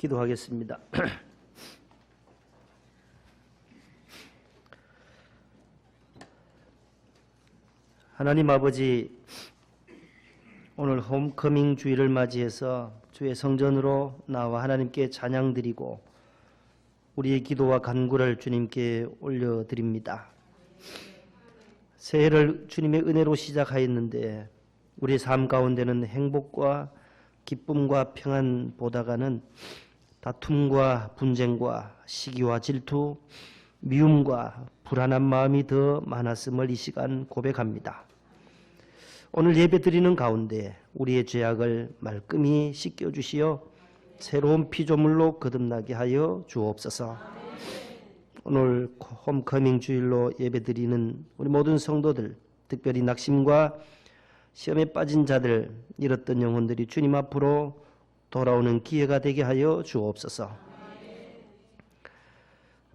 기도하겠습니다. 하나님 아버지, 오늘 홈커밍 주일을 맞이해서 주의 성전으로 나와 하나님께 찬양드리고 우리의 기도와 간구를 주님께 올려드립니다. 새해를 주님의 은혜로 시작하였는데 우리의 삶 가운데는 행복과 기쁨과 평안보다가는 다툼과 분쟁과 시기와 질투, 미움과 불안한 마음이 더 많았음을 이 시간 고백합니다. 오늘 예배드리는 가운데 우리의 죄악을 말끔히 씻겨주시어 새로운 피조물로 거듭나게 하여 주옵소서. 오늘 홈커밍 주일로 예배드리는 우리 모든 성도들, 특별히 낙심과 시험에 빠진 자들, 잃었던 영혼들이 주님 앞으로 돌아오는 기회가 되게 하여 주옵소서.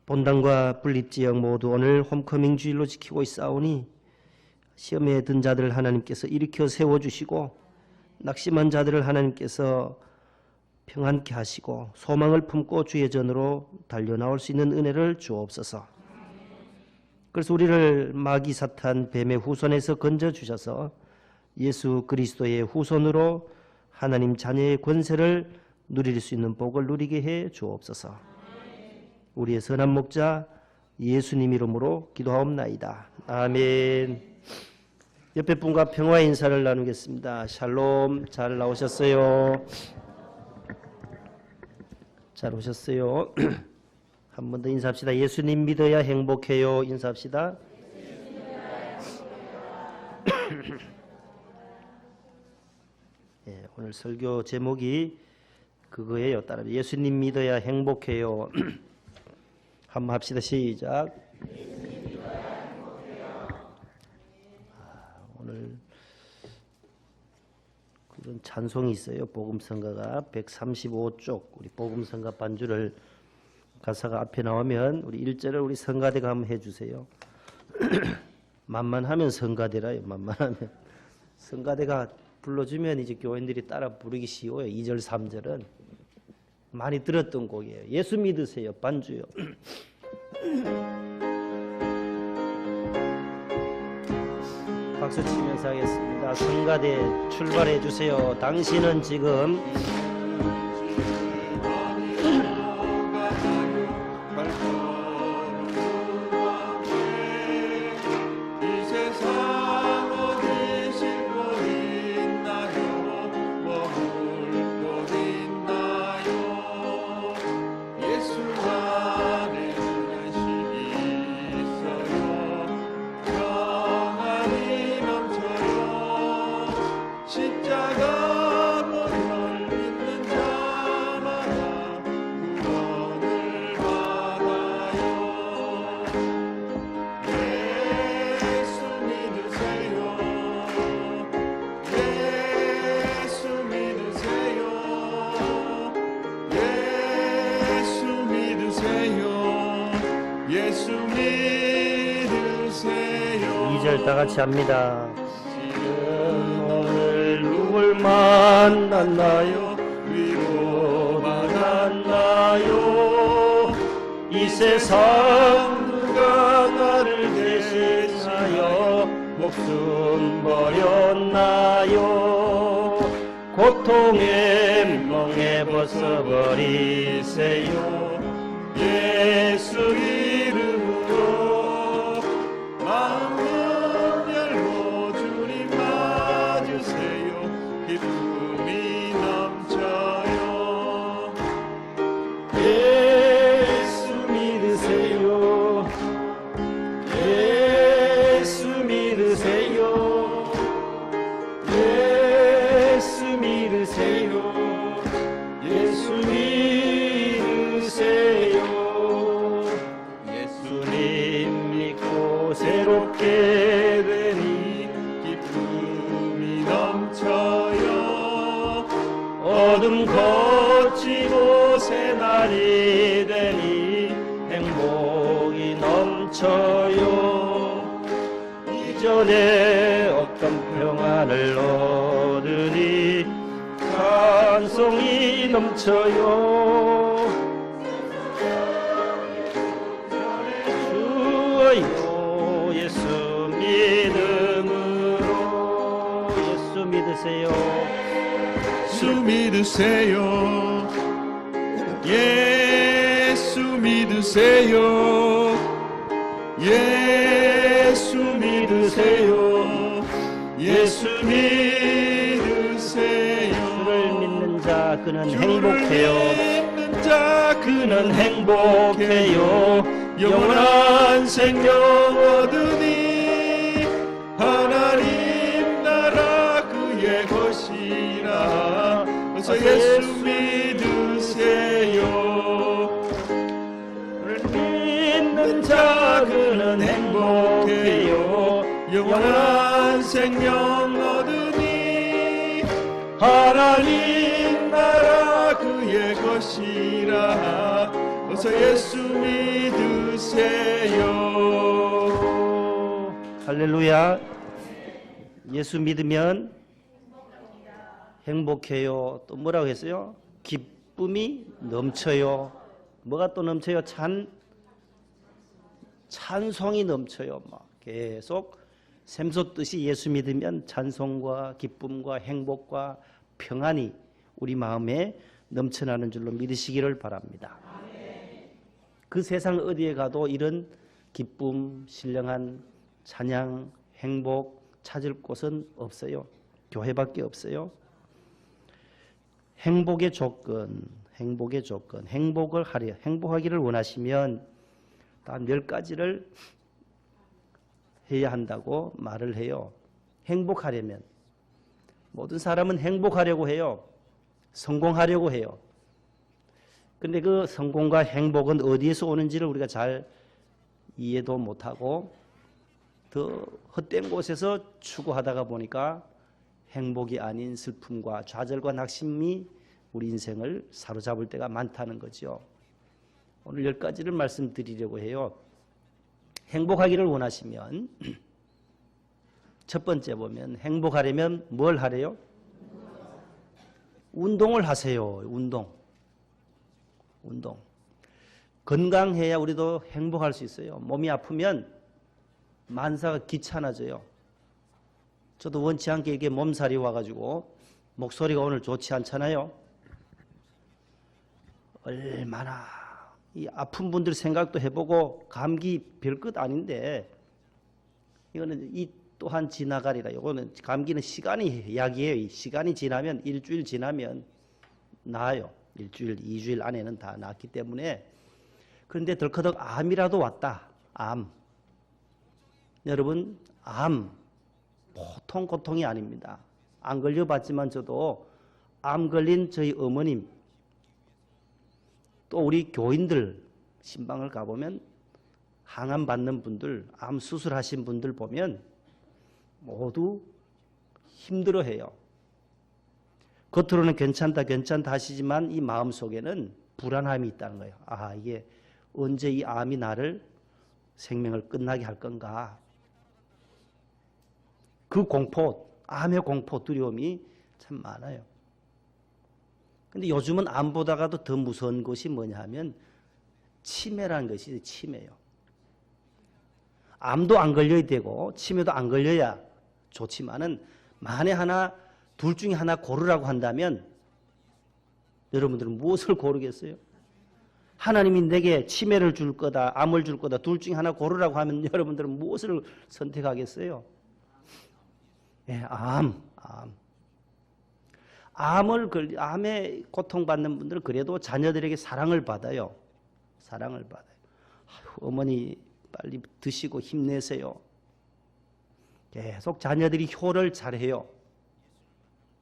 본당과 분립지역 모두 오늘 홈커밍 주일로 지키고 있사오니 시험에 든 자들을 하나님께서 일으켜 세워주시고 낙심한 자들을 하나님께서 평안케 하시고 소망을 품고 주의 전으로 달려나올 수 있는 은혜를 주옵소서. 그래서 우리를 마귀 사탄 뱀의 후손에서 건져주셔서 예수 그리스도의 후손으로 하나님 자녀의 권세를 누릴 수 있는 복을 누리게 해 주옵소서. 우리의 선한 목자 예수님 이름으로 기도하옵나이다. 아멘. 옆에 분과 평화의 인사를 나누겠습니다. 샬롬. 잘 나오셨어요? 잘 오셨어요? 한 번 더 인사합시다. 예수님 믿어야 행복해요. 인사합시다. 예, 오늘 설교 제목이 그거예요. 따라 예수님 믿어야 행복해요. 한번 합시다. 시작. 오늘 그런 찬송이 있어요. 복음성가가 135쪽 우리 복음성가 반주를 가사가 앞에 나오면 우리 1절을 우리 성가대가 한번 해주세요. 만만하면 성가대라요. 만만하면 성가대가 불러주면 이제 교인들이 따라 부르기 쉬워요. 2절 3절은 많이 들었던 곡이에요. 예수 믿으세요. 반주요. 박수 치면서 하겠습니다. 성가대 출발해 주세요. 당신은 지금 다 같이 합니다. 오늘 누굴 만났나요? 위로 만났나요? 이 세상 누가 나를 대신하여 목숨 버렸나요? 고통의 멍에 벗어버리세요. 예수 이름으로 마음 기쁨이 넘쳐요. 예수 믿으세요. 예수 믿으세요. 예수 믿으세요. 예수 믿으세요. 예수님 믿고 새롭게 되니 기쁨이 넘쳐요. 어둠 거치고 새날이 되니 행복이 넘쳐요. 이전에 어떤 평안을 얻으니 찬송이 넘쳐요. 주여 예수 믿음으로 예수 믿으세요. 예수 믿으세요. 예수 믿으세요. 예수 믿으세요. 예수 믿으세요. 주를 믿는 자 그는 행복해요. 믿는 자 그는 행복해요. 영원한 생명 얻으니 하나님 나라 그의 것이라. 어서 예수 믿으세요. 믿는 자 그는 행복해요. 영원한 생명 얻으니 하나님 나라 그의 것이라. 어서 예수 믿으세요. 할렐루야. 예수 믿으면 행복해요. 또 뭐라고 했어요? 기쁨이 넘쳐요. 뭐가 또 넘쳐요? 찬송이 넘쳐요. 막 계속 샘솟듯이 예수 믿으면 찬송과 기쁨과 행복과 평안이 우리 마음에 넘쳐나는 줄로 믿으시기를 바랍니다. 그 세상 어디에 가도 이런 기쁨, 신령한 찬양, 행복 찾을 곳은 없어요. 교회밖에 없어요. 행복의 조건, 행복하기를 원하시면 단 10가지를 해야 한다고 말을 해요. 행복하려면 모든 사람은 행복하려고 해요. 성공하려고 해요. 근데 그 성공과 행복은 어디에서 오는지를 우리가 잘 이해도 못하고 더 헛된 곳에서 추구하다가 보니까 행복이 아닌 슬픔과 좌절과 낙심이 우리 인생을 사로잡을 때가 많다는 거죠. 오늘 10가지를 말씀드리려고 해요. 행복하기를 원하시면 첫 번째 보면 행복하려면 뭘 하래요? 운동을 하세요. 운동. 건강해야 우리도 행복할 수 있어요. 몸이 아프면 만사가 귀찮아져요. 저도 원치 않게 이렇게 몸살이 와가지고 목소리가 오늘 좋지 않잖아요. 얼마나 이 아픈 분들 생각도 해보고 감기 별것 아닌데 이거는 이 또한 지나가리라. 이거는 감기는 시간이 약이에요. 시간이 지나면 일주일 지나면 나아요. 일주일, 2주일 안에는 다 낫기 때문에. 그런데 덜커덕 암이라도 왔다. 암. 여러분, 암 보통 고통이 아닙니다. 안 걸려봤지만 저도 암 걸린 저희 어머님 또 우리 교인들 신방을 가보면 항암 받는 분들, 암 수술하신 분들 보면 모두 힘들어해요. 겉으로는 괜찮다 하시지만 이 마음속에는 불안함이 있다는 거예요. 아, 이게 언제 이 암이 나를 생명을 끝나게 할 건가. 그 공포, 암의 공포, 두려움이 참 많아요. 근데 요즘은 암보다가도 더 무서운 것이 뭐냐 하면 치매라는 것이 치매예요. 암도 안 걸려야 되고 치매도 안 걸려야 좋지만은 만에 하나 둘 중에 하나 고르라고 한다면 여러분들은 무엇을 고르겠어요? 하나님이 내게 치매를 줄 거다, 암을 줄 거다, 둘 중에 하나 고르라고 하면 여러분들은 무엇을 선택하겠어요? 네, 암에 고통받는 분들은 그래도 자녀들에게 사랑을 받아요. 사랑을 받아요. 아유, 어머니 빨리 드시고 힘내세요. 계속 자녀들이 효를 잘해요.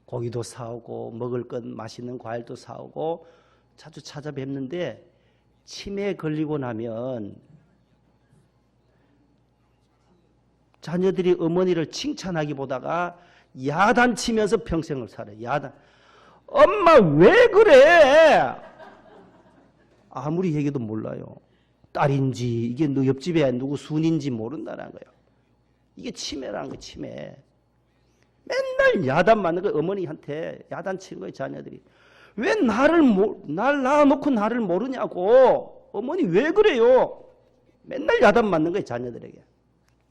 고기도 사오고 먹을 것 맛있는 과일도 사오고 자주 찾아뵙는데 치매에 걸리고 나면 자녀들이 어머니를 칭찬하기보다가 야단치면서 평생을 살아요. 야단. 엄마 왜 그래? 아무리 얘기도 몰라요. 딸인지 이게 너 옆집에 누구 순인지 모른다는 거예요. 이게 치매라는 거예요. 치매. 맨날 야단 맞는 거예요. 어머니한테 야단 치는 거예요. 자녀들이. 왜 날 낳아놓고 나를 모르냐고. 어머니 왜 그래요? 맨날 야단 맞는 거예요, 자녀들에게.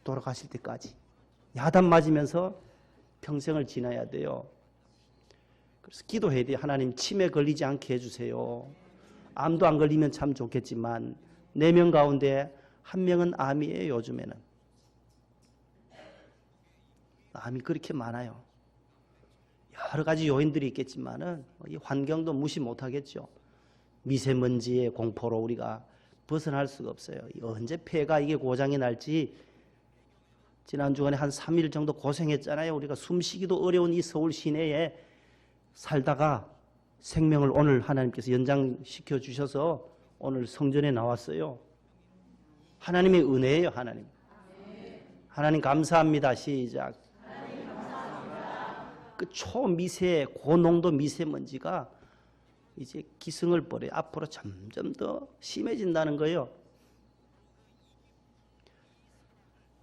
돌아가실 때까지. 야단 맞으면서 평생을 지나야 돼요. 그래서 기도해야 돼요. 하나님 치매 걸리지 않게 해주세요. 암도 안 걸리면 참 좋겠지만 4명 가운데 1명은 암이에요. 요즘에는. 암이 그렇게 많아요. 여러 가지 요인들이 있겠지만은 이 환경도 무시 못하겠죠. 미세먼지의 공포로 우리가 벗어날 수가 없어요. 언제 폐가 이게 고장이 날지. 지난 주간에 한 3일 정도 고생했잖아요. 우리가 숨쉬기도 어려운 이 서울 시내에 살다가 생명을 오늘 하나님께서 연장시켜 주셔서 오늘 성전에 나왔어요. 하나님의 은혜예요. 하나님. 하나님 감사합니다. 시작. 그 초미세 고농도 미세먼지가 이제 기승을 벌여요. 앞으로 점점 더 심해진다는 거예요.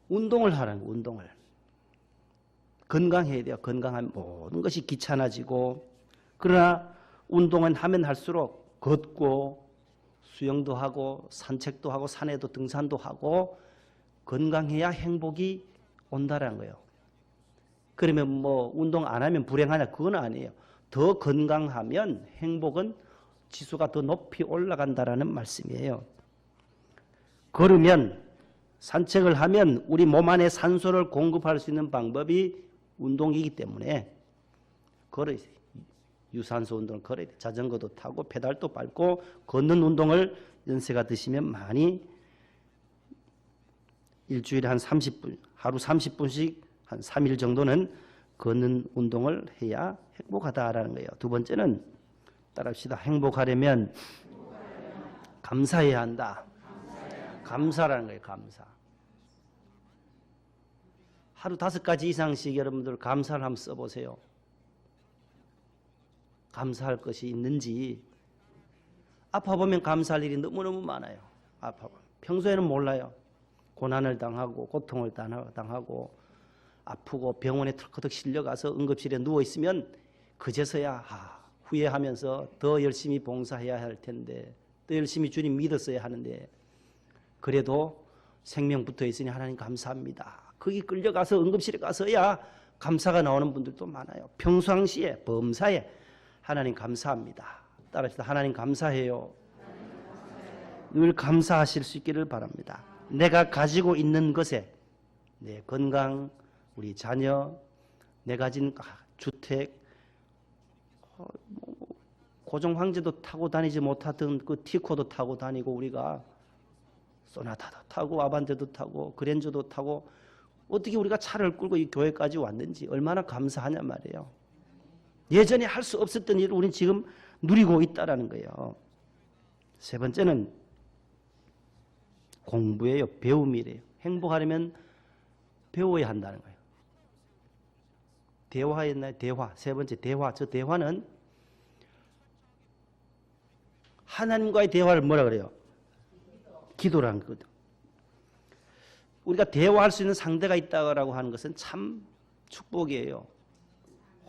운동을 하라는 거예요. 운동을. 건강해야 돼요. 건강하면 모든 것이 귀찮아지고, 그러나 운동은 하면 할수록 걷고 수영도 하고 산책도 하고 산에도 등산도 하고 건강해야 행복이 온다는 거예요. 그러면 뭐 운동 안 하면 불행하냐? 그건 아니에요. 더 건강하면 행복은 지수가 더 높이 올라간다라는 말씀이에요. 걸으면, 산책을 하면 우리 몸 안에 산소를 공급할 수 있는 방법이 운동이기 때문에 걸어야 돼요. 유산소 운동을 걸어야 돼요. 자전거도 타고 페달도 밟고 걷는 운동을 연세가 드시면 많이 일주일에 한 30분, 하루 30분씩 한 3일 정도는 걷는 운동을 해야 행복하다라는 거예요. 두 번째는 따라합시다. 행복하려면 감사해야 한다. 감사라는 거예요. 감사. 하루 5가지 이상씩 여러분들 감사를 한번 써보세요. 감사할 것이 있는지. 아파보면 감사할 일이 너무너무 많아요. 아파보면. 평소에는 몰라요. 고난을 당하고 고통을 당하고 아프고 병원에 털커덕 실려가서 응급실에 누워있으면 그제서야 후회하면서 더 열심히 봉사해야 할 텐데, 더 열심히 주님 믿었어야 하는데, 그래도 생명 붙어 있으니 하나님 감사합니다. 거기 끌려가서 응급실에 가서야 감사가 나오는 분들도 많아요. 평상시에 범사에 하나님 감사합니다. 따라합시다. 하나님 감사해요. 늘 감사하실 수 있기를 바랍니다. 내가 가지고 있는 것에 내 건강, 우리 자녀, 내 가진 주택, 고종 황제도 타고 다니지 못하던 그 티코도 타고 다니고, 우리가 소나타도 타고 아반떼도 타고 그랜저도 타고, 어떻게 우리가 차를 끌고 이 교회까지 왔는지 얼마나 감사하냐 말이에요. 예전에 할 수 없었던 일을 우리는 지금 누리고 있다라는 거예요. 세 번째는 공부예요. 배움이래요. 행복하려면 배워야 한다는 거예요. 대화였나요? 대화. 세 번째 대화. 저 대화는 하나님과의 대화를 뭐라 그래요? 기도라는 거거든. 우리가 대화할 수 있는 상대가 있다고 하는 것은 참 축복이에요.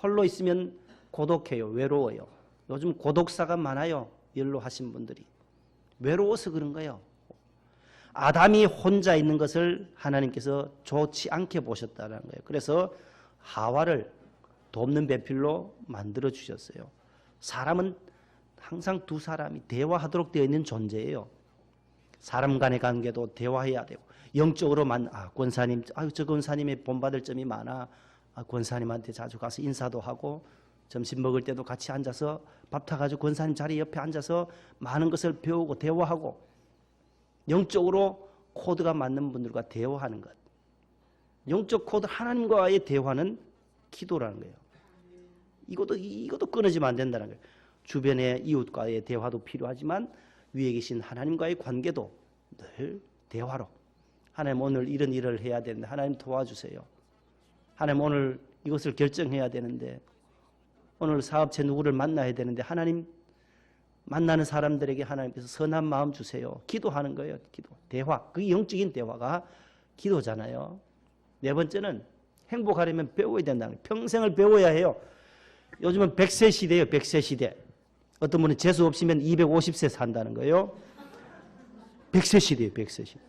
홀로 있으면 고독해요. 외로워요. 요즘 고독사가 많아요. 연로하신 분들이. 외로워서 그런 거예요. 아담이 혼자 있는 것을 하나님께서 좋지 않게 보셨다는 거예요. 그래서 하와를 돕는 배필로 만들어 주셨어요. 사람은 항상 두 사람이 대화하도록 되어 있는 존재예요. 사람 간의 관계도 대화해야 되고, 영적으로 권사님, 저 권사님의 본받을 점이 많아. 권사님한테 자주 가서 인사도 하고, 점심 먹을 때도 같이 앉아서 밥 타가지고 권사님 자리 옆에 앉아서 많은 것을 배우고 대화하고, 영적으로 코드가 맞는 분들과 대화하는 것. 영적 코드 하나님과의 대화는 기도라는 거예요. 이것도 끊어지면 안 된다는 거예요. 주변의 이웃과의 대화도 필요하지만 위에 계신 하나님과의 관계도 늘 대화로. 하나님 오늘 이런 일을 해야 되는데 하나님 도와주세요. 하나님 오늘 이것을 결정해야 되는데, 오늘 사업체 누구를 만나야 되는데 하나님, 만나는 사람들에게 하나님께서 선한 마음 주세요. 기도하는 거예요. 기도. 대화. 그 영적인 대화가 기도잖아요. 네 번째는 행복하려면 배워야 된다는 거예요. 평생을 배워야 해요. 요즘은 100세 시대예요. 100세 시대. 어떤 분은 재수 없으면 250세 산다는 거예요. 100세 시대예요. 100세 시대.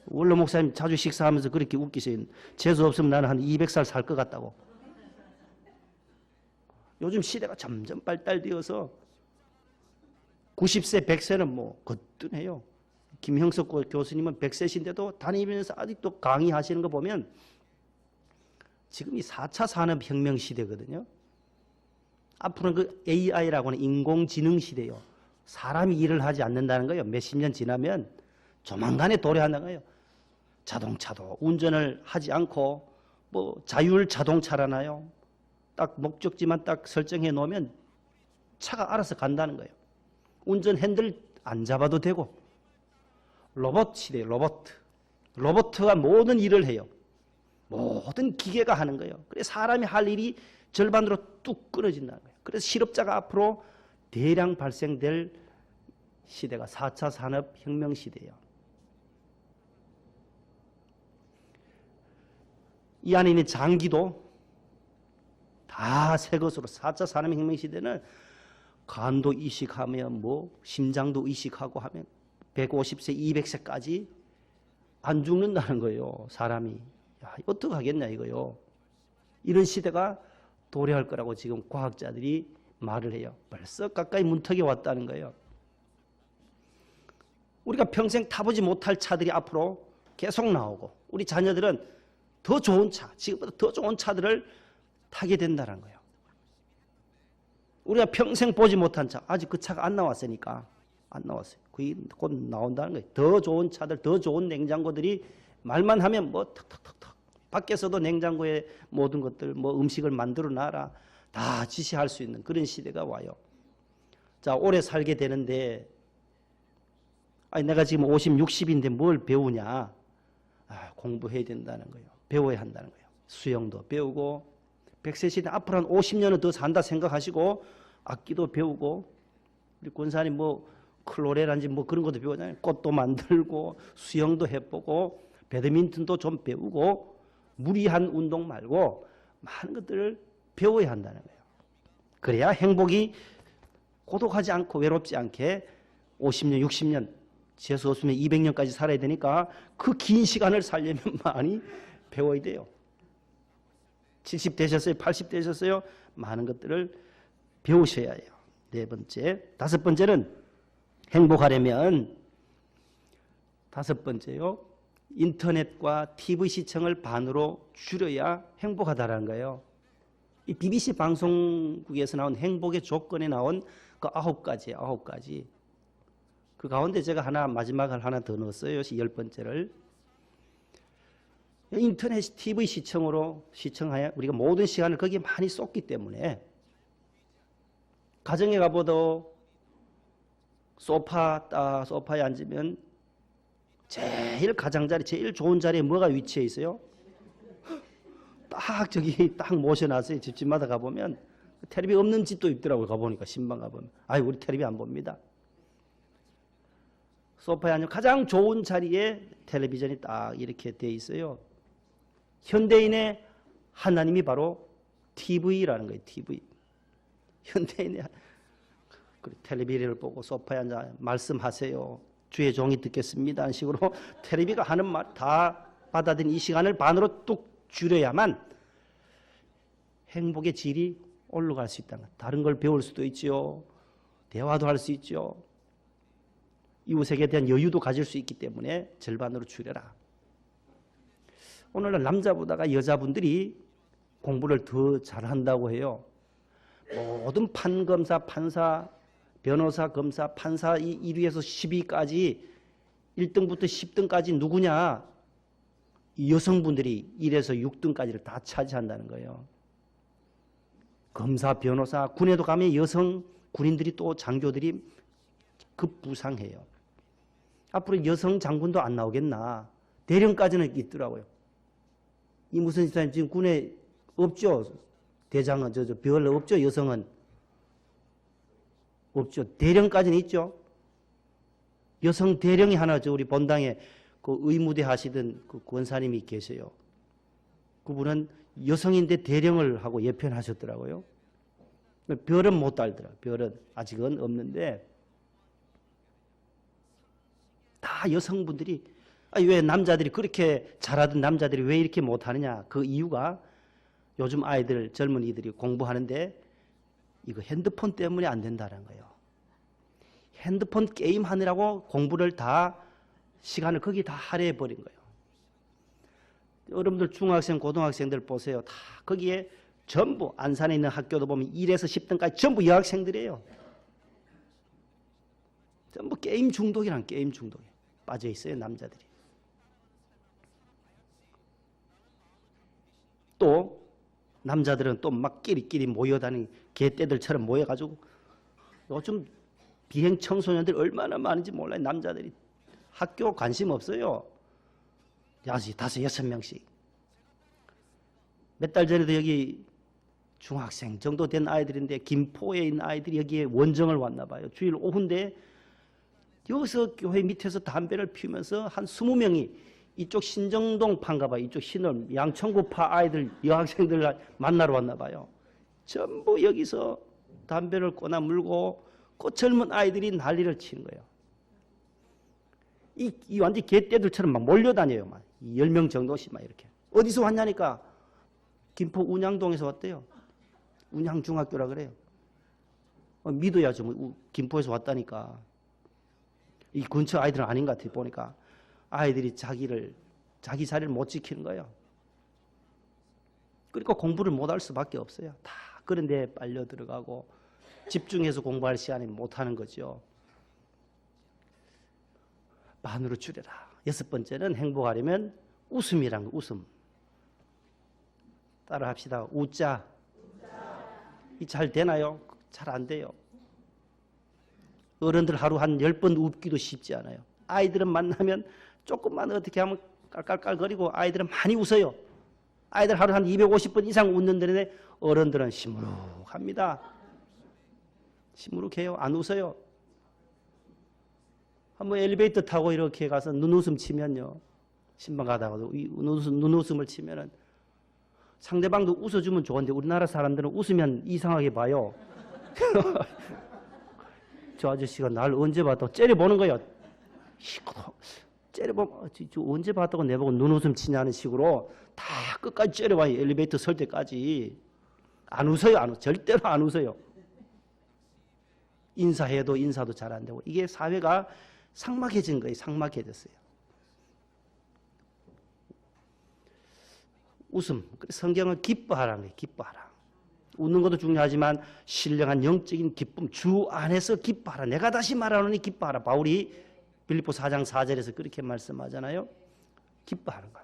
원로 목사님 자주 식사하면서 그렇게 웃기세요. 재수 없으면 나는 한 200살 살 것 같다고. 요즘 시대가 점점 발달되어서 90세, 100세는 뭐 거뜬해요. 김형석 교수님은 100세신데도 다니면서 아직도 강의하시는 거 보면 지금 이 4차 산업혁명 시대거든요. 앞으로는 그 AI라고 하는 인공지능 시대예요. 사람이 일을 하지 않는다는 거예요. 몇십 년 지나면 조만간에 도래한다는 거예요. 자동차도 운전을 하지 않고 뭐 자율 자동차라나요. 딱 목적지만 딱 설정해 놓으면 차가 알아서 간다는 거예요. 운전 핸들 안 잡아도 되고. 로봇 시대예요. 로봇가 모든 일을 해요. 모든 기계가 하는 거예요. 그래서 사람이 할 일이 절반으로 뚝 끊어진다는 거예요. 그래서 실업자가 앞으로 대량 발생될 시대가 4차 산업혁명 시대예요. 이 안에 있는 장기도 다 새 것으로 4차 산업혁명 시대는 간도 이식하면 뭐 심장도 이식하고 하면 150세, 200세까지 안 죽는다는 거예요. 사람이. 야, 어떻게 하겠냐 이거요. 이런 시대가 도래할 거라고 지금 과학자들이 말을 해요. 벌써 가까이 문턱에 왔다는 거예요. 우리가 평생 타보지 못할 차들이 앞으로 계속 나오고 우리 자녀들은 더 좋은 차, 지금보다 더 좋은 차들을 타게 된다는 거예요. 우리가 평생 보지 못한 차, 아직 그 차가 안 나왔으니까 안 나왔어요. 그게 곧 나온다는 거예요. 더 좋은 차들, 더 좋은 냉장고들이 말만 하면 뭐 턱턱턱턱 밖에서도 냉장고에 모든 것들 뭐 음식을 만들어 놔라 다 지시할 수 있는 그런 시대가 와요. 자, 오래 살게 되는데 아니 내가 지금 50, 60인데 뭘 배우냐? 아, 공부해야 된다는 거예요. 배워야 한다는 거예요. 수영도 배우고 100세 시대 앞으로 한 50년은 더 산다 생각하시고 악기도 배우고 우리 권사님 뭐 클로레라든지 뭐 그런 것도 배우잖아요. 꽃도 만들고 수영도 해보고 배드민턴도 좀 배우고 무리한 운동 말고 많은 것들을 배워야 한다는 거예요. 그래야 행복이 고독하지 않고 외롭지 않게 50년, 60년, 재수 없으면 200년까지 살아야 되니까 그 긴 시간을 살려면 많이 배워야 돼요. 70 되셨어요? 80 되셨어요? 많은 것들을 배우셔야 해요. 네 번째. 다섯 번째는 행복하려면 다섯 번째요. 인터넷과 TV 시청을 반으로 줄여야 행복하다라는 거예요. 이 BBC 방송국에서 나온 행복의 조건에 나온 그 9가지예요. 9가지. 그 가운데 제가 마지막을 하나 더 넣었어요. 10번째를. 인터넷 TV 시청으로 시청하여 우리가 모든 시간을 거기에 많이 쏟기 때문에 가정에 가봐도 소파에 앉으면 제일 가장자리, 제일 좋은 자리에 뭐가 위치해 있어요? 딱 저기 딱 모셔놨어요. 집집마다 가보면 텔레비 없는 집도 있더라고요. 가보니까 신방 가보면. 아이 우리 텔레비 안 봅니다. 소파에 앉으면 가장 좋은 자리에 텔레비전이 딱 이렇게 돼 있어요. 현대인의 하나님이 바로 TV라는 거예요. TV. 현대인의 텔레비를 보고 소파에 앉아 말씀하세요. 주의 종이 듣겠습니다. 하는 식으로 텔레비가 하는 말 다 받아들인 이 시간을 반으로 뚝 줄여야만 행복의 질이 올라갈 수 있다는 것. 다른 걸 배울 수도 있죠. 대화도 할 수 있죠. 이웃에게 대한 여유도 가질 수 있기 때문에 절반으로 줄여라. 오늘날 남자보다가 여자분들이 공부를 더 잘한다고 해요. 모든 판검사, 판사, 변호사, 검사, 판사 1위에서 10위까지 1등부터 10등까지 누구냐? 여성분들이 1에서 6등까지를 다 차지한다는 거예요. 검사, 변호사, 군에도 가면 여성 군인들이 또 장교들이 급부상해요. 앞으로 여성 장군도 안 나오겠나? 대령까지는 있더라고요. 이 무슨 집사님 지금 군에 없죠? 대장은 별 없죠? 여성은 없죠. 대령까지는 있죠. 여성 대령이 하나 우리 본당에 그 의무대 하시던 그 권사님이 계세요. 그분은 여성인데 대령을 하고 예편하셨더라고요. 별은 못 달더라. 별은 아직은 없는데 다 여성분들이 왜 남자들이 그렇게 잘하던 남자들이 왜 이렇게 못하느냐. 그 이유가 요즘 아이들 젊은이들이 공부하는데 이거 핸드폰 때문에 안 된다는 거예요. 핸드폰 게임 하느라고 공부를 다 시간을 거기 다 할애해 버린 거예요. 여러분들 중학생 고등학생들 보세요. 다 거기에 전부 안산에 있는 학교도 보면 1에서 10등까지 전부 여학생들이에요. 전부 게임 중독이란 게임 중독에 빠져 있어요. 남자들이. 또 남자들은 또 막 끼리끼리 모여다니는 개떼들처럼 모여가지고 요즘 비행 청소년들 얼마나 많은지 몰라요. 남자들이 학교 관심 없어요. 야지 5, 6명씩. 몇 달 전에도 여기 중학생 정도 된 아이들인데 김포에 있는 아이들이 여기에 원정을 왔나 봐요. 주일 오후인데 여기서 교회 밑에서 담배를 피우면서 한 20명이 이쪽 신정동 파인가 봐요. 이쪽 신월 양천구파 아이들 여학생들 만나러 왔나 봐요. 전부 여기서 담배를 꼬나 물고 그 젊은 아이들이 난리를 치는 거예요. 이 완전 개떼들처럼 막 몰려다녀요. 막 10명 정도씩 막 이렇게. 어디서 왔냐니까 김포 운양동에서 왔대요. 운양중학교라 그래요. 믿어야죠. 뭐 김포에서 왔다니까. 이 근처 아이들은 아닌 것 같아요. 보니까 아이들이 자기 자리를 못 지키는 거예요. 그러니까 공부를 못할 수밖에 없어요. 다 그런 데 빨려 들어가고 집중해서 공부할 시간이 못하는 거죠. 반으로 줄여라. 6번째는 행복하려면 웃음이란 거. 웃음. 따라 합시다. 웃자. 이 잘 되나요? 잘 안 돼요. 어른들 하루 한 10번 웃기도 쉽지 않아요. 아이들은 만나면 조금만 어떻게 하면 깔깔깔거리고 아이들은 많이 웃어요. 아이들 하루 한 250번 이상 웃는다는데 어른들은 시무룩합니다. 시무룩해요. 안 웃어요. 한번 엘리베이터 타고 이렇게 가서 눈웃음 치면요. 신방 가다가도 눈웃음을 치면은 상대방도 웃어주면 좋은데 우리나라 사람들은 웃으면 이상하게 봐요. 저 아저씨가 날 언제 봤다고 째려보는 거예요. 째려보면 저 언제 봤다고 내보고 눈웃음 치냐는 식으로 다 끝까지 째려봐요. 엘리베이터 설 때까지. 안 웃어요. 절대로 안 웃어요. 인사해도 인사도 잘 안 되고. 이게 사회가 삭막해진 거예요. 삭막해졌어요. 웃음. 성경은 기뻐하라는 거예요. 기뻐하라. 웃는 것도 중요하지만 신령한 영적인 기쁨, 주 안에서 기뻐하라. 내가 다시 말하노니 기뻐하라. 바울이 빌립보 4장 4절에서 그렇게 말씀하잖아요. 기뻐하는 것.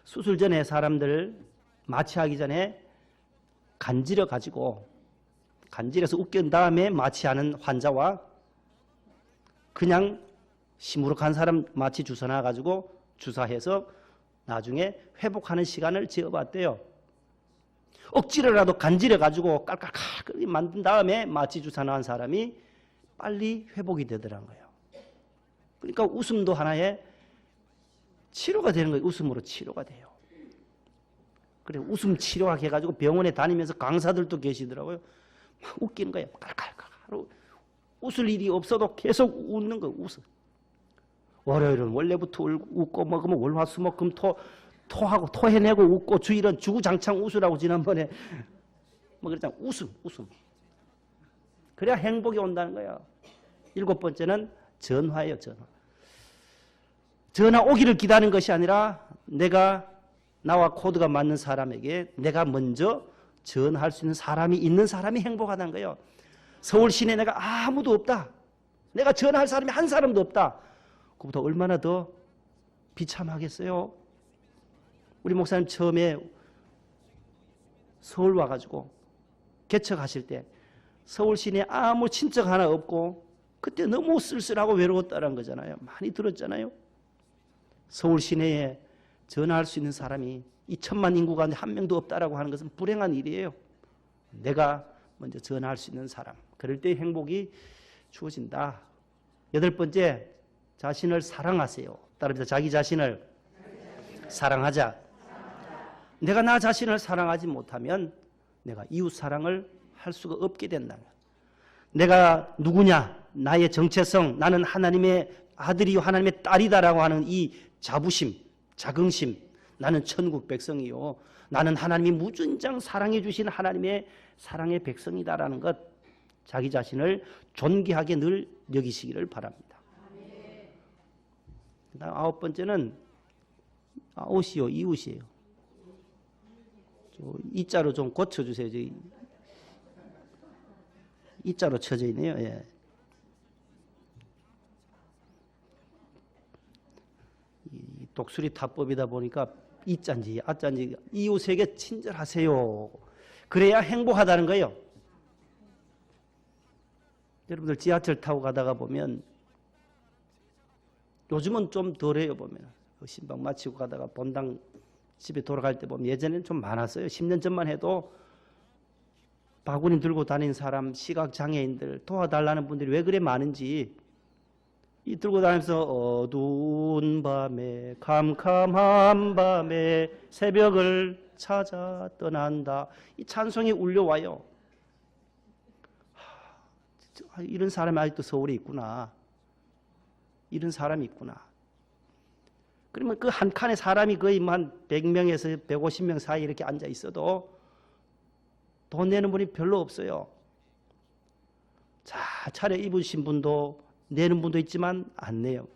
수술 전에 사람들 마취하기 전에 간지러서 웃긴 다음에 마취하는 환자와 그냥 시무룩한 사람 마취 주사 놔가지고 주사해서 나중에 회복하는 시간을 재어봤대요. 억지로라도 간지러가지고 깔깔깔 만든 다음에 마취 주사 놔한 사람이 빨리 회복이 되더라는 거예요. 그러니까 웃음도 하나의 치료가 되는 거예요. 웃음으로 치료가 돼요. 그래 웃음 치료하게 해가지고 병원에 다니면서 강사들도 계시더라고요. 막 웃기는 거예요. 깔깔깔. 웃을 일이 없어도 계속 웃는 거예요. 웃어. 월요일은 원래부터 웃고 먹으면 월화수목금 토하고 토해내고 웃고 주일은 주구장창 웃으라고 지난번에 뭐 그랬잖아. 웃음. 그래야 행복이 온다는 거예요. 7번째는 전화예요. 전화 오기를 기다리는 것이 아니라 내가 나와 코드가 맞는 사람에게 내가 먼저 전화할 수 있는 사람이 있는 사람이 행복하다는 거예요. 서울 시내에 내가 아무도 없다. 내가 전화할 사람이 한 사람도 없다. 그보다 얼마나 더 비참하겠어요. 우리 목사님 처음에 서울 와가지고 개척하실 때 서울 시내에 아무 친척 하나 없고 그때 너무 쓸쓸하고 외로웠다는 거잖아요. 많이 들었잖아요. 서울 시내에 전화할 수 있는 사람이 2천만 인구 가운데 한 명도 없다라고 하는 것은 불행한 일이에요. 내가 먼저 전화할 수 있는 사람. 그럴 때 행복이 주어진다. 8번째, 자신을 사랑하세요. 따라합니다. 자기 자신을 사랑하자. 내가 나 자신을 사랑하지 못하면 내가 이웃 사랑을 할 수가 없게 된다. 내가 누구냐? 나의 정체성, 나는 하나님의 아들이요 하나님의 딸이다라고 하는 이 자부심, 자긍심, 나는 천국 백성이요, 나는 하나님이 무진장 사랑해 주신 하나님의 사랑의 백성이다라는 것, 자기 자신을 존귀하게 늘 여기시기를 바랍니다. 그다음 9번째는 아웃이요, 이웃이에요. 이자로 좀 고쳐주세요. 이자로 쳐져 있네요. 예. 이 독수리 타법이다 보니까 이자인지 아자인지 이웃에게 친절하세요. 그래야 행복하다는 거예요. 여러분들 지하철 타고 가다가 보면 요즘은 좀 덜해요. 보면 신방 마치고 가다가 본당 집에 돌아갈 때 보면 예전에는 좀 많았어요. 10년 전만 해도 바구니 들고 다니는 사람, 시각장애인들 도와달라는 분들이 왜 그래 많은지, 이 들고 다니면서 어두운 밤에 캄캄한 밤에 새벽을 찾아 떠난다, 이 찬송이 울려와요. 이런 사람이 아직도 서울에 있구나, 이런 사람이 있구나. 그러면 그 한 칸에 사람이 거의 한 100명에서 150명 사이 이렇게 앉아 있어도 돈 내는 분이 별로 없어요. 자, 차려 입으신 분도 내는 분도 있지만 안 내요.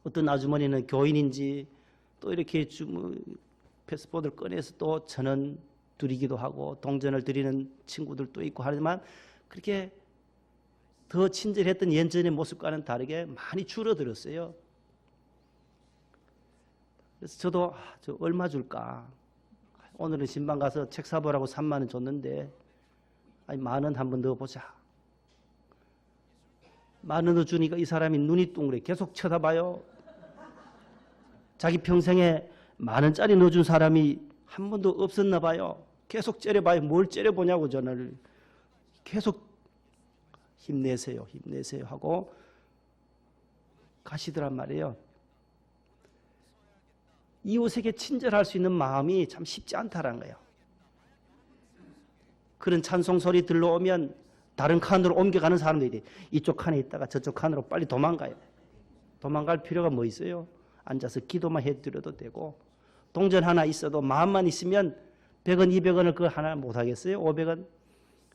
어떤 아주머니는 교인인지 또 이렇게 패스포드를 꺼내서 또 1,000원 드리기도 하고 동전을 드리는 친구들도 있고 하지만 그렇게 더 친절했던 예전의 모습과는 다르게 많이 줄어들었어요. 그래서 저도 저 얼마 줄까? 오늘은 신방 가서 책 사보라고 3만 원 줬는데 아니 10,000원 한 번 넣어보자. 10,000원 더 주니까 이 사람이 눈이 둥그래. 계속 쳐다봐요. 자기 평생에 10,000원짜리 넣어준 사람이 한 번도 없었나 봐요. 계속 째려봐요. 뭘 째려보냐고 저를. 계속 힘내세요, 힘내세요 하고 가시더란 말이에요. 이웃에게 친절할 수 있는 마음이 참 쉽지 않다라는 거예요. 그런 찬송 소리 들러오면 다른 칸으로 옮겨가는 사람들이 이쪽 칸에 있다가 저쪽 칸으로 빨리 도망가요. 도망갈 필요가 뭐 있어요? 앉아서 기도만 해드려도 되고, 동전 하나 있어도 마음만 있으면 100원, 200원을 그거 하나 못 하겠어요? 500원?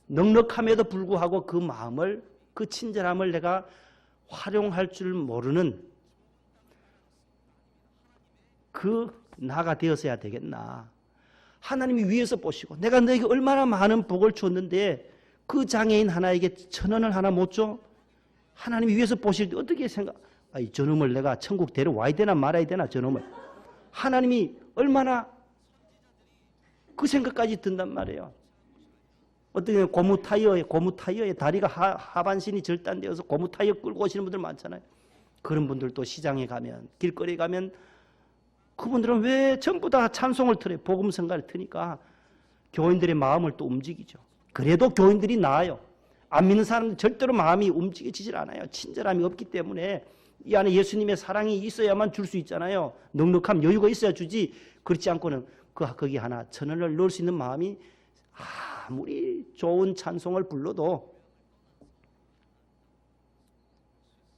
넉넉함에도 불구하고 그 마음을, 그 친절함을 내가 활용할 줄 모르는 그 나가 되었어야 되겠나. 하나님이 위에서 보시고 내가 너에게 얼마나 많은 복을 줬는데 그 장애인 하나에게 1,000원을 하나 못 줘? 하나님이 위에서 보실 때 어떻게 생각? 아이 저놈을 내가 천국 데려와야 되나 말아야 되나 저놈을. 하나님이 얼마나 그 생각까지 든단 말이에요. 어떻게 고무 타이어에 다리가 하반신이 절단되어서 고무 타이어 끌고 오시는 분들 많잖아요. 그런 분들도 시장에 가면, 길거리에 가면 그분들은 왜 전부 다 찬송을 틀어요? 복음 성가를 트니까 교인들의 마음을 또 움직이죠. 그래도 교인들이 나아요. 안 믿는 사람들 절대로 마음이 움직여지질 않아요. 친절함이 없기 때문에. 이 안에 예수님의 사랑이 있어야만 줄 수 있잖아요. 넉넉함, 여유가 있어야 주지. 그렇지 않고는 거기 하나 1,000원을 넣을 수 있는 마음이 아무리 좋은 찬송을 불러도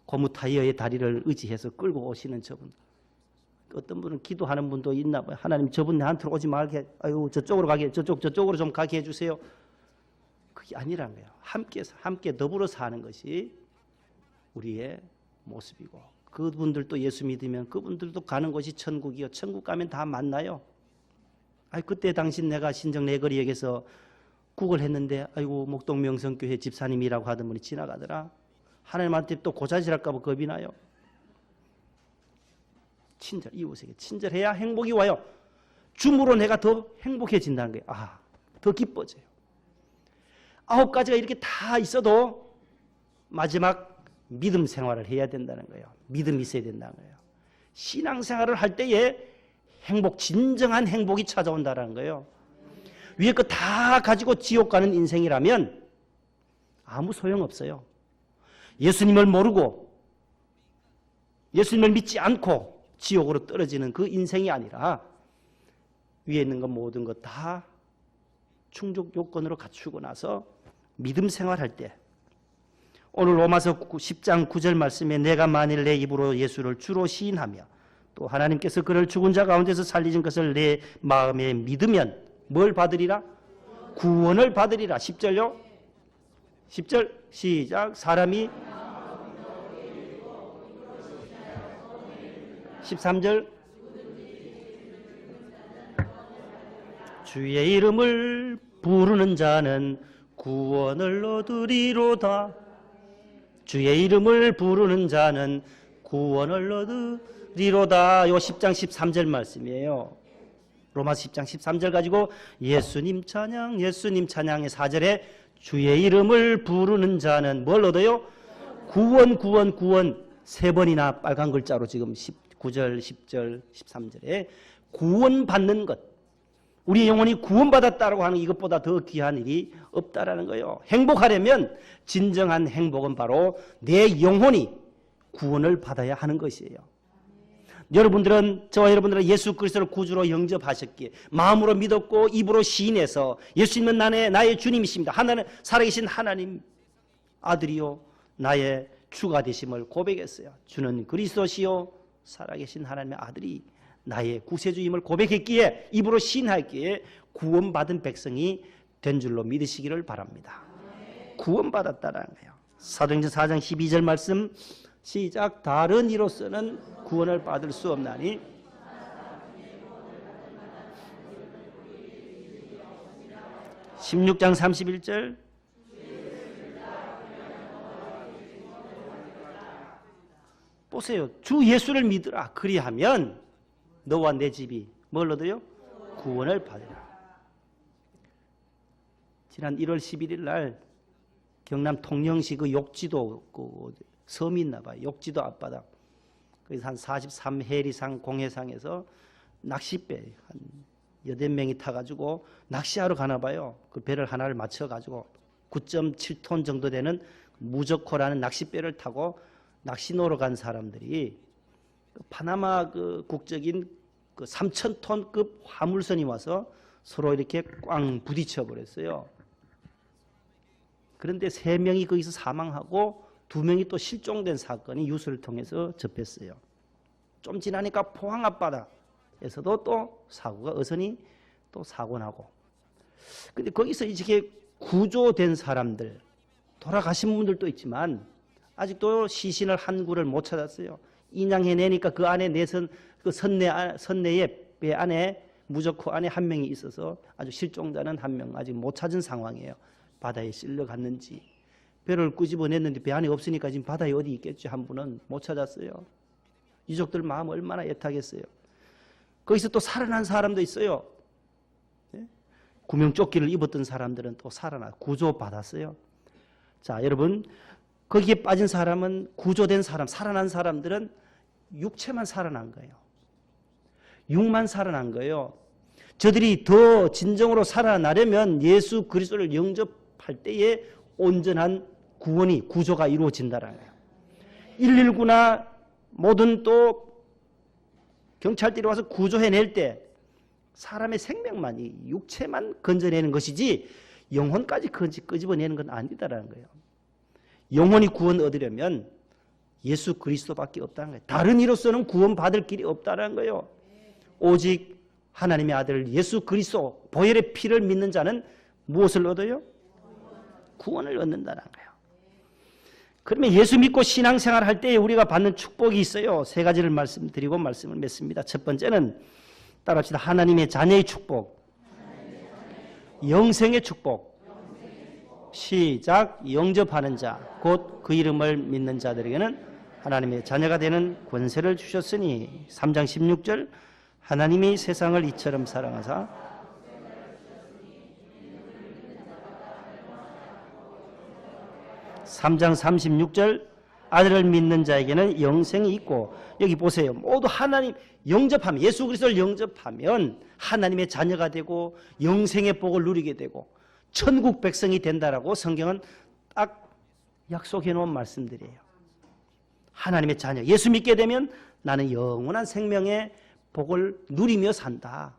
고무 타이어의 다리를 의지해서 끌고 오시는 저분, 어떤 분은 기도하는 분도 있나 봐요. 하나님 저분 내한테 오지 말게, 아유 저쪽으로 가게, 저쪽으로 좀 가게 해주세요. 그게 아니란 거예요. 함께 더불어 사는 것이 우리의 모습이고, 그분들도 예수 믿으면 그분들도 가는 곳이 천국이요. 천국 가면 다 만나요. 그때 당신 내가 신정 내거리역에서 구걸했는데 아이고 목동명성교회 집사님이라고 하던 분이 지나가더라. 하나님한테 또 고자질할까 봐 겁이 나요. 친절, 이웃에게 친절해야 행복이 와요. 줌으로 내가 더 행복해진다는 거예요. 더 기뻐져요. 9가지가 이렇게 다 있어도 마지막 믿음 생활을 해야 된다는 거예요. 믿음이 있어야 된다는 거예요. 신앙생활을 할 때에 진정한 행복이 찾아온다는 거예요. 위에 거 다 가지고 지옥 가는 인생이라면 아무 소용없어요. 예수님을 모르고 예수님을 믿지 않고 지옥으로 떨어지는 그 인생이 아니라 위에 있는 것 모든 것 다 충족 요건으로 갖추고 나서 믿음 생활할 때, 오늘 로마서 10장 9절 말씀에 내가 만일 내 입으로 예수를 주로 시인하며 또 하나님께서 그를 죽은 자 가운데서 살리신 것을 내 마음에 믿으면 뭘 받으리라? 구원을 받으리라. 10절요. 10절 시작. 사람이 13절 주의 이름을 부르는 자는 구원을 얻으리로다. 주의 이름을 부르는 자는 구원을 얻으리로다. 요 10장 13절 말씀이에요. 로마서 10장 13절 가지고 예수님 찬양, 예수님 찬양의 4절에 주의 이름을 부르는 자는 뭘 얻어요? 구원, 구원, 구원. 세 번이나 빨간 글자로 지금 9절, 10절, 13절에 구원받는 것. 우리 영혼이 구원받았다고 하는 이것보다 더 귀한 일이 없다라는 거예요. 행복하려면 진정한 행복은 바로 내 영혼이 구원을 받아야 하는 것이에요. 여러분들은, 저와 여러분들은 예수 그리스도를 구주로 영접하셨기에 마음으로 믿었고 입으로 시인해서 예수님은 나의 주님이십니다. 하나님, 살아계신 하나님 아들이요 나의 주가 되심을 고백했어요. 주는 그리스도시요 살아계신 하나님의 아들이 나의 구세주임을 고백했기에, 입으로 시인했기에 구원받은 백성이 된 줄로 믿으시기를 바랍니다. 구원받았다는 거예요. 사도행전 4장 12절 말씀 시작. 다른 이로서는 구원을 받을 수 없나니 16장 31절 보세요. 주 예수를 믿으라. 그리하면 너와 내 집이 뭘 얻어요? 구원을 받으라. 지난 1월 11일 날 경남 통영시 그 욕지도 그 섬이 있나 봐요. 욕지도 앞바닥. 거기서 한 43해리상 공해상에서 낚싯배 한 8명이 타가지고 낚시하러 가나 봐요. 그 배를 하나를 맞춰가지고 9.7톤 정도 되는 무저코라는 낚싯배를 타고 낚시노러 간 사람들이 파나마 그 국적인 그 3,000톤급 화물선이 와서 서로 이렇게 꽝 부딪혀 버렸어요. 그런데 3명이 거기서 사망하고 2명이 또 실종된 사건이 뉴스를 통해서 접했어요. 좀 지나니까 포항 앞바다에서도 또 사고가 어선이 또 사고 나고. 근데 거기서 이렇게 구조된 사람들, 돌아가신 분들도 있지만 아직도 시신을 한 구를 못 찾았어요. 인양해내니까 그 안에 그 선내의 배 안에 무조코 안에 한 명이 있어서 아주 실종자는 한 명 아직 못 찾은 상황이에요. 바다에 실려갔는지. 배를 끄집어냈는데 배 안에 없으니까 지금 바다에 어디 있겠죠. 한 분은 못 찾았어요. 유족들 마음 얼마나 애타겠어요. 거기서 또 살아난 사람도 있어요. 구명조끼를 입었던 사람들은 또 살아나 구조받았어요. 자, 여러분, 거기에 빠진 사람은, 구조된 사람, 살아난 사람들은 육체만 살아난 거예요. 육만 살아난 거예요. 저들이 더 진정으로 살아나려면 예수 그리스도를 영접할 때에 온전한 구원이, 구조가 이루어진다는 거예요. 119나 모든 또 경찰들이 와서 구조해낼 때 사람의 생명만, 이 육체만 건져내는 것이지 영혼까지 끄집어내는 건 아니다라는 거예요. 영혼이 구원 얻으려면 예수 그리스도밖에 없다는 거예요. 다른 이로서는 구원받을 길이 없다는 거예요. 오직 하나님의 아들 예수 그리스도 보혈의 피를 믿는 자는 무엇을 얻어요? 구원을 얻는다는 거예요. 그러면 예수 믿고 신앙생활 할 때 우리가 받는 축복이 있어요. 3가지를 말씀드리고 말씀을 맺습니다. 첫 번째는 따라합시다. 하나님의 자녀의 축복, 영생의 축복. 시작. 영접하는 자, 곧 그 이름을 믿는 자들에게는 하나님의 자녀가 되는 권세를 주셨으니. 3장 16절 하나님이 세상을 이처럼 사랑하사 3장 36절 아들을 믿는 자에게는 영생이 있고. 여기 보세요. 모두 하나님 영접하면, 예수 그리스도를 영접하면 하나님의 자녀가 되고 영생의 복을 누리게 되고 천국 백성이 된다라고 성경은 딱 약속해 놓은 말씀들이에요. 하나님의 자녀, 예수 믿게 되면 나는 영원한 생명의 복을 누리며 산다.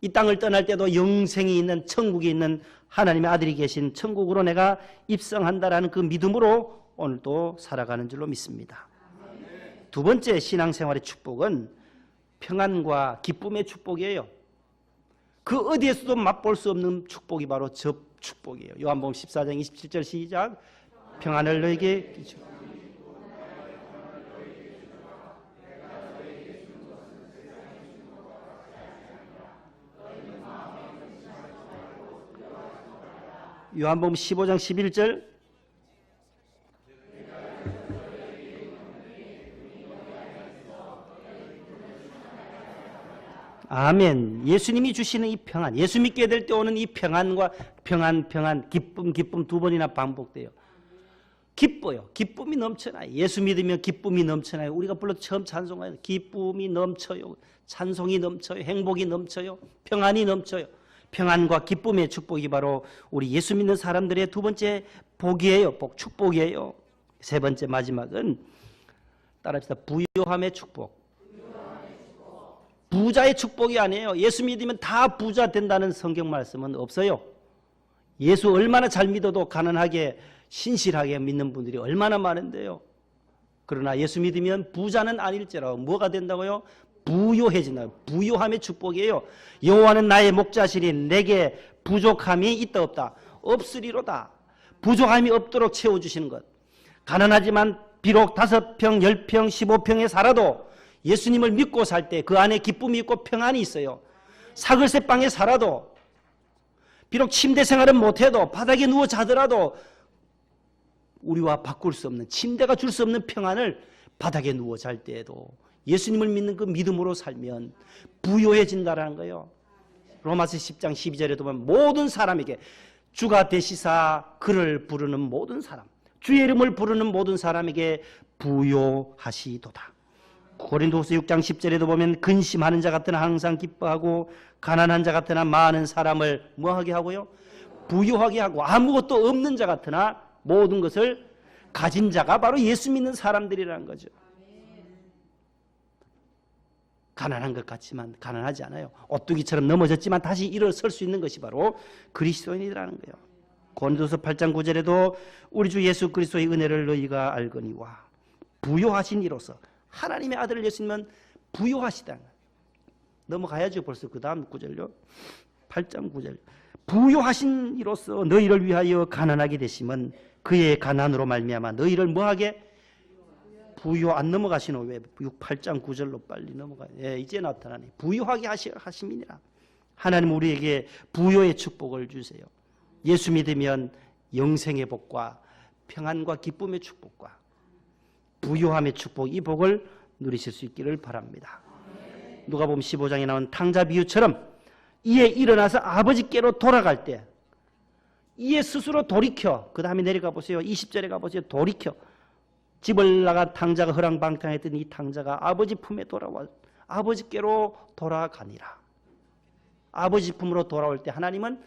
이 땅을 떠날 때도 영생이 있는 천국에 있는 하나님의 아들이 계신 천국으로 내가 입성한다라는 그 믿음으로 오늘도 살아가는 줄로 믿습니다. 두 번째 신앙생활의 축복은 평안과 기쁨의 축복이에요. 그 어디에서도 맛볼 수 없는 축복이 바로 저 축복이에요. 요한복음 14장 27절 시작. 평안을 너에게 주시오. 요한복음 15장 11절. 아멘. 예수님이 주시는 이 평안, 예수 믿게 될 때 오는 이 평안과 평안, 기쁨 두 번이나 반복돼요. 기뻐요. 기쁨이 넘쳐나요. 예수 믿으면 기쁨이 넘쳐나요. 우리가 불러 처음 찬송하는 기쁨이 넘쳐요. 찬송이 넘쳐요. 행복이 넘쳐요. 평안이 넘쳐요. 평안과 기쁨의 축복이 바로 우리 예수 믿는 사람들의 두 번째 복이에요. 축복이에요. 세 번째 마지막은 따라합시다. 부요함의 축복. 부자의 축복이 아니에요. 예수 믿으면 다 부자 된다는 성경 말씀은 없어요. 예수 얼마나 잘 믿어도 가난하게 신실하게 믿는 분들이 얼마나 많은데요. 그러나 예수 믿으면 부자는 아닐지라도 뭐가 된다고요? 부요해진다. 부요함의 축복이에요. 여호와는 나의 목자시니 내게 부족함이 있다 없다? 없으리로다. 부족함이 없도록 채워주시는 것. 가난하지만 비록 5평, 10평, 15평에 살아도 예수님을 믿고 살 때 그 안에 기쁨이 있고 평안이 있어요. 사글세 방에 살아도 비록 침대 생활은 못해도 바닥에 누워 자더라도 우리와 바꿀 수 없는 침대가 줄 수 없는 평안을 바닥에 누워 잘 때에도 예수님을 믿는 그 믿음으로 살면 부요해진다라는 거예요. 로마서 10장 12절에도 보면 모든 사람에게 주가 되시사 그를 부르는 모든 사람, 주의 이름을 부르는 모든 사람에게 부요하시도다. 고린도후서 6장 10절에도 보면 근심하는 자 같으나 항상 기뻐하고 가난한 자 같으나 많은 사람을 뭐하게 하고요? 부유하게 하고 아무것도 없는 자 같으나 모든 것을 가진 자가 바로 예수 믿는 사람들이라는 거죠. 가난한 것 같지만 가난하지 않아요. 오뚜기처럼 넘어졌지만 다시 일어설 수 있는 것이 바로 그리스도인이라는 거예요. 고린도서 8장 9절에도 우리 주 예수 그리스도의 은혜를 너희가 알거니와 부요하신 이로써 하나님의 아들을 예수님은 부요하시다. 넘어가야죠. 벌써 그 다음 구절요. 8장 9절. 부요하신 이로써 너희를 위하여 가난하게 되심은 그의 가난으로 말미암아 너희를 뭐하게? 부요 안 넘어가시노? 왜 8장 9절로 빨리 넘어가요? 예, 이제 나타나네. 부요하게 하심이니라. 하나님 우리에게 부요의 축복을 주세요. 예수 믿으면 영생의 복과 평안과 기쁨의 축복과 부요함의 축복, 이 복을 누리실 수 있기를 바랍니다. 누가복음 15장에 나온 탕자 비유처럼 이에 일어나서 아버지께로 돌아갈 때 이에 스스로 돌이켜, 그 다음에 내려가 보세요. 20절에 가보세요. 돌이켜 집을 나간 탕자가 허랑방탕했던 이 탕자가 아버지 품에 돌아와 아버지께로 돌아가니라. 아버지 품으로 돌아올 때 하나님은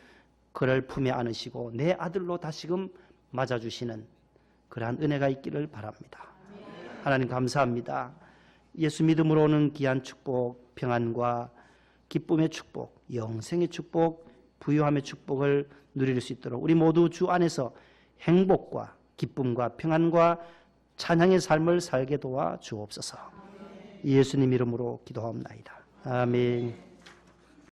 그를 품에 안으시고 내 아들로 다시금 맞아주시는 그러한 은혜가 있기를 바랍니다. 하나님 감사합니다. 예수 믿음으로 오는 귀한 축복, 평안과 기쁨의 축복, 영생의 축복, 부요함의 축복을 누릴 수 있도록 우리 모두 주 안에서 행복과 기쁨과 평안과 찬양의 삶을 살게 도와 주옵소서. 예수님 이름으로 기도하옵나이다. 아멘.